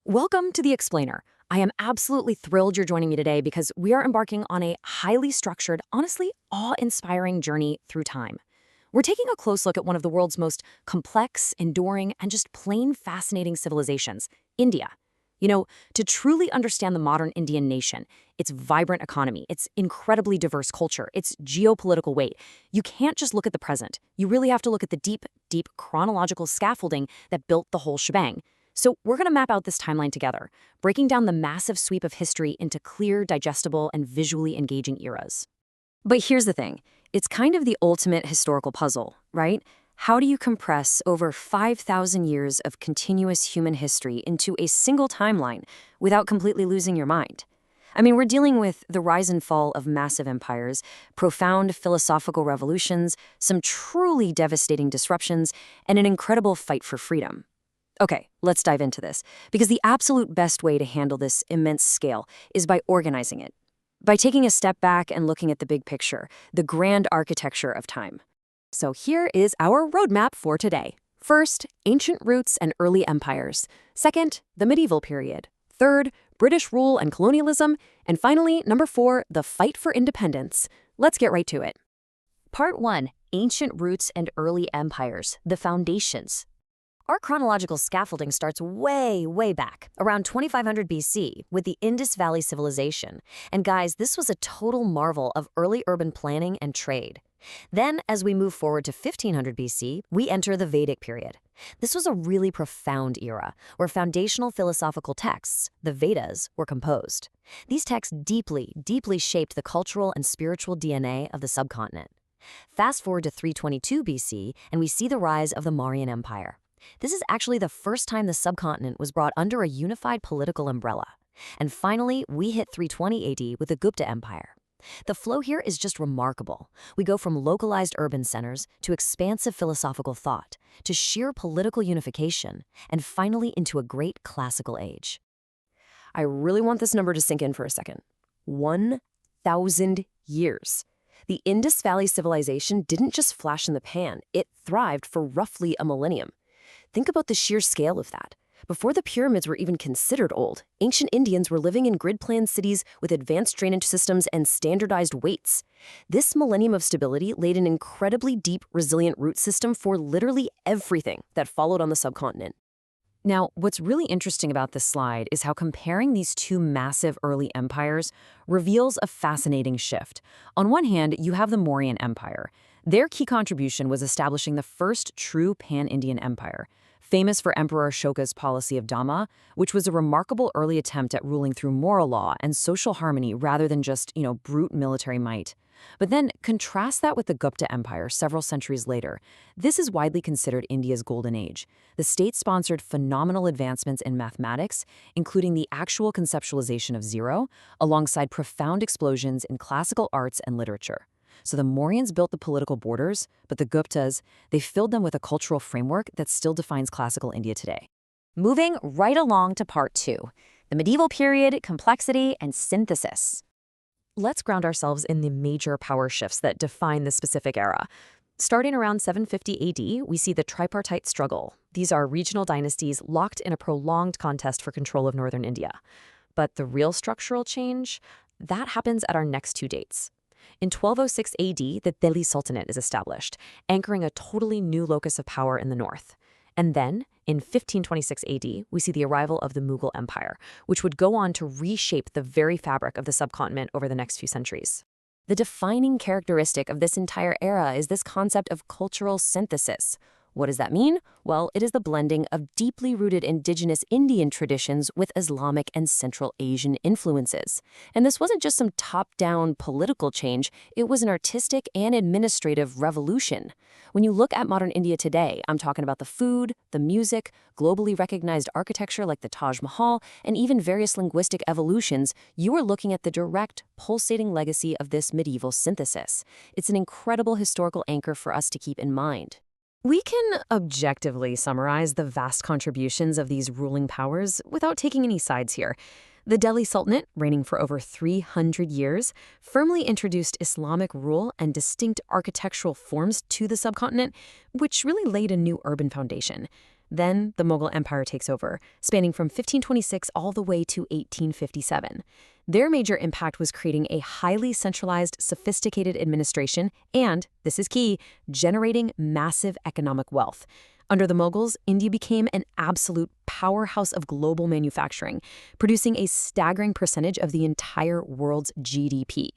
Welcome to The Explainer. I am absolutely thrilled you're joining me today because we are embarking on a highly structured, honestly awe-inspiring journey through time. We're taking a close look at one of the world's most complex, enduring, and just plain fascinating civilizations, India. To truly understand the modern Indian nation, its vibrant economy, its incredibly diverse culture, its geopolitical weight, you can't just look at the present. You really have to look at the deep, deep chronological scaffolding that built the whole shebang. So we're going to map out this timeline together, breaking down the massive sweep of history into clear, digestible, and visually engaging eras. But here's the thing. It's kind of the ultimate historical puzzle, right? How do you compress over 5,000 years of continuous human history into a single timeline without completely losing your mind? I mean, we're dealing with the rise and fall of massive empires, profound philosophical revolutions, some truly devastating disruptions, and an incredible fight for freedom. Okay, let's dive into this, because the absolute best way to handle this immense scale is by organizing it, by taking a step back and looking at the big picture, the grand architecture of time. So here is our roadmap for today. First, ancient roots and early empires. Second, the medieval period. Third, British rule and colonialism. And finally, number 4, the fight for independence. Let's get right to it. Part 1, ancient roots and early empires, the foundations. Our chronological scaffolding starts way, way back, around 2500 BC, with the Indus Valley Civilization. And guys, this was a total marvel of early urban planning and trade. Then, as we move forward to 1500 BC, we enter the Vedic period. This was a really profound era, where foundational philosophical texts, the Vedas, were composed. These texts deeply, deeply shaped the cultural and spiritual DNA of the subcontinent. Fast forward to 322 BC, and we see the rise of the Mauryan Empire. This is actually the first time the subcontinent was brought under a unified political umbrella. And finally, we hit 320 AD with the Gupta Empire. The flow here is just remarkable. We go from localized urban centers to expansive philosophical thought, to sheer political unification, and finally into a great classical age. I really want this number to sink in for a second. 1,000 years. The Indus Valley Civilization didn't just flash in the pan, it thrived for roughly a millennium. Think about the sheer scale of that. Before the pyramids were even considered old, ancient Indians were living in grid-planned cities with advanced drainage systems and standardized weights. This millennium of stability laid an incredibly deep, resilient root system for literally everything that followed on the subcontinent. Now, what's really interesting about this slide is how comparing these two massive early empires reveals a fascinating shift. On one hand, you have the Mauryan Empire. Their key contribution was establishing the first true pan-Indian empire, famous for Emperor Ashoka's policy of Dhamma, which was a remarkable early attempt at ruling through moral law and social harmony rather than just, brute military might. But then contrast that with the Gupta Empire several centuries later. This is widely considered India's golden age. The state sponsored phenomenal advancements in mathematics, including the actual conceptualization of zero, alongside profound explosions in classical arts and literature. So the Mauryans built the political borders, but the Guptas, they filled them with a cultural framework that still defines classical India today. Moving right along to part 2, the medieval period, complexity, and synthesis. Let's ground ourselves in the major power shifts that define this specific era. Starting around 750 AD, we see the tripartite struggle. These are regional dynasties locked in a prolonged contest for control of northern India. But the real structural change, that happens at our next two dates. In 1206 AD, the Delhi Sultanate is established, anchoring a totally new locus of power in the north. And then, in 1526 AD, we see the arrival of the Mughal Empire, which would go on to reshape the very fabric of the subcontinent over the next few centuries. The defining characteristic of this entire era is this concept of cultural synthesis. What does that mean? Well, it is the blending of deeply rooted indigenous Indian traditions with Islamic and Central Asian influences. And this wasn't just some top-down political change, it was an artistic and administrative revolution. When you look at modern India today, I'm talking about the food, the music, globally recognized architecture like the Taj Mahal, and even various linguistic evolutions, you are looking at the direct, pulsating legacy of this medieval synthesis. It's an incredible historical anchor for us to keep in mind. We can objectively summarize the vast contributions of these ruling powers without taking any sides here. The Delhi Sultanate, reigning for over 300 years, firmly introduced Islamic rule and distinct architectural forms to the subcontinent, which really laid a new urban foundation. Then the Mughal Empire takes over, spanning from 1526 all the way to 1857. Their major impact was creating a highly centralized, sophisticated administration and, this is key, generating massive economic wealth. Under the Mughals, India became an absolute powerhouse of global manufacturing, producing a staggering percentage of the entire world's GDP.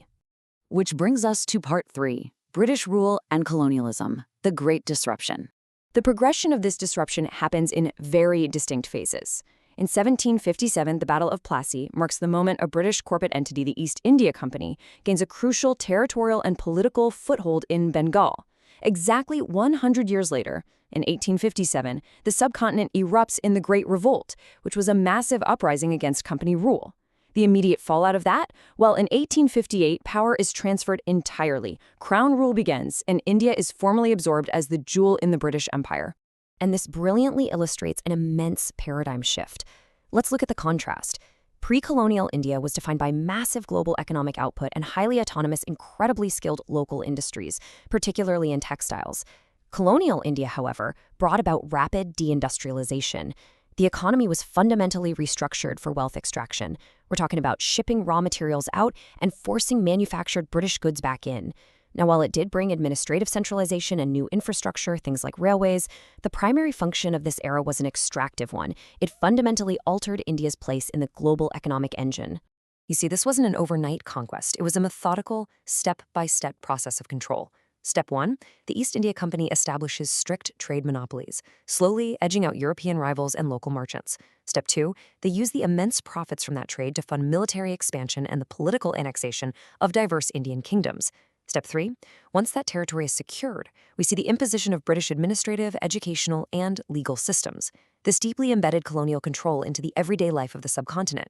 Which brings us to part 3, British rule and colonialism, the Great Disruption. The progression of this disruption happens in very distinct phases. In 1757, the Battle of Plassey marks the moment a British corporate entity, the East India Company, gains a crucial territorial and political foothold in Bengal. Exactly 100 years later, in 1857, the subcontinent erupts in the Great Revolt, which was a massive uprising against company rule. The immediate fallout of that? Well, in 1858, power is transferred entirely. Crown rule begins, and India is formally absorbed as the jewel in the British Empire. And this brilliantly illustrates an immense paradigm shift. Let's look at the contrast. Pre-colonial India was defined by massive global economic output and highly autonomous, incredibly skilled local industries, particularly in textiles. Colonial India, however, brought about rapid deindustrialization. The economy was fundamentally restructured for wealth extraction. We're talking about shipping raw materials out and forcing manufactured British goods back in. Now, while it did bring administrative centralization and new infrastructure, things like railways, the primary function of this era was an extractive one. It fundamentally altered India's place in the global economic engine. You see, this wasn't an overnight conquest. It was a methodical, step-by-step process of control. Step 1, the East India Company establishes strict trade monopolies, slowly edging out European rivals and local merchants. Step 2, they use the immense profits from that trade to fund military expansion and the political annexation of diverse Indian kingdoms. Step 3, once that territory is secured, we see the imposition of British administrative, educational, and legal systems. This deeply embedded colonial control into the everyday life of the subcontinent.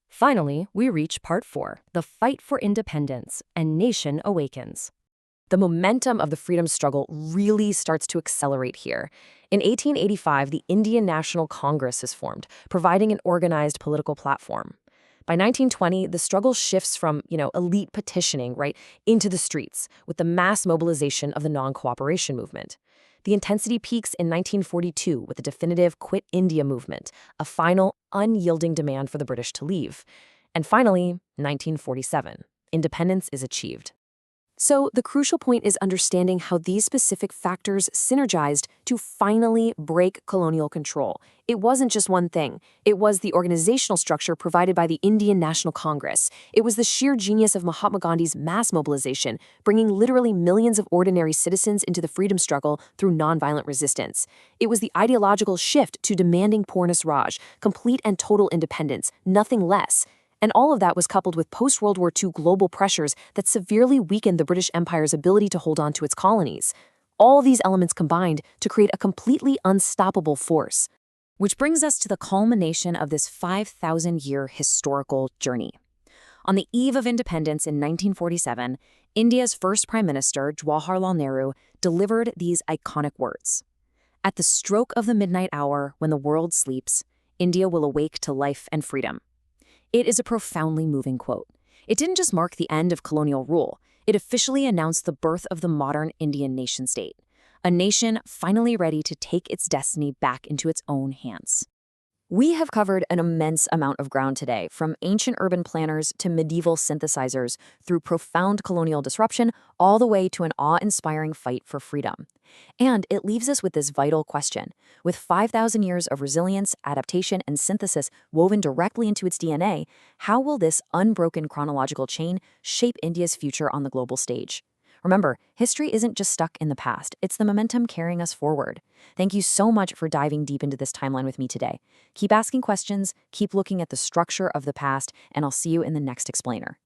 Finally, we reach part 4, the fight for independence, and nation awakens. The momentum of the freedom struggle really starts to accelerate here. In 1885, the Indian National Congress is formed, providing an organized political platform. By 1920, the struggle shifts from, elite petitioning, into the streets, with the mass mobilization of the non-cooperation movement. The intensity peaks in 1942 with the definitive Quit India movement, a final, unyielding demand for the British to leave. And finally, 1947, independence is achieved. So the crucial point is understanding how these specific factors synergized to finally break colonial control. It wasn't just one thing. It was the organizational structure provided by the Indian National Congress. It was the sheer genius of Mahatma Gandhi's mass mobilization, bringing literally millions of ordinary citizens into the freedom struggle through nonviolent resistance. It was the ideological shift to demanding Purna Swaraj, complete and total independence, nothing less. And all of that was coupled with post-World War II global pressures that severely weakened the British Empire's ability to hold on to its colonies. All these elements combined to create a completely unstoppable force. Which brings us to the culmination of this 5,000-year historical journey. On the eve of independence in 1947, India's first Prime Minister, Jawaharlal Nehru, delivered these iconic words. "At the stroke of the midnight hour, when the world sleeps, India will awake to life and freedom." It is a profoundly moving quote. It didn't just mark the end of colonial rule, it officially announced the birth of the modern Indian nation-state, a nation finally ready to take its destiny back into its own hands. We have covered an immense amount of ground today, from ancient urban planners to medieval synthesizers, through profound colonial disruption, all the way to an awe-inspiring fight for freedom. And it leaves us with this vital question. With 5,000 years of resilience, adaptation, and synthesis woven directly into its DNA, how will this unbroken chronological chain shape India's future on the global stage? Remember, history isn't just stuck in the past, it's the momentum carrying us forward. Thank you so much for diving deep into this timeline with me today. Keep asking questions, keep looking at the structure of the past, and I'll see you in the next explainer.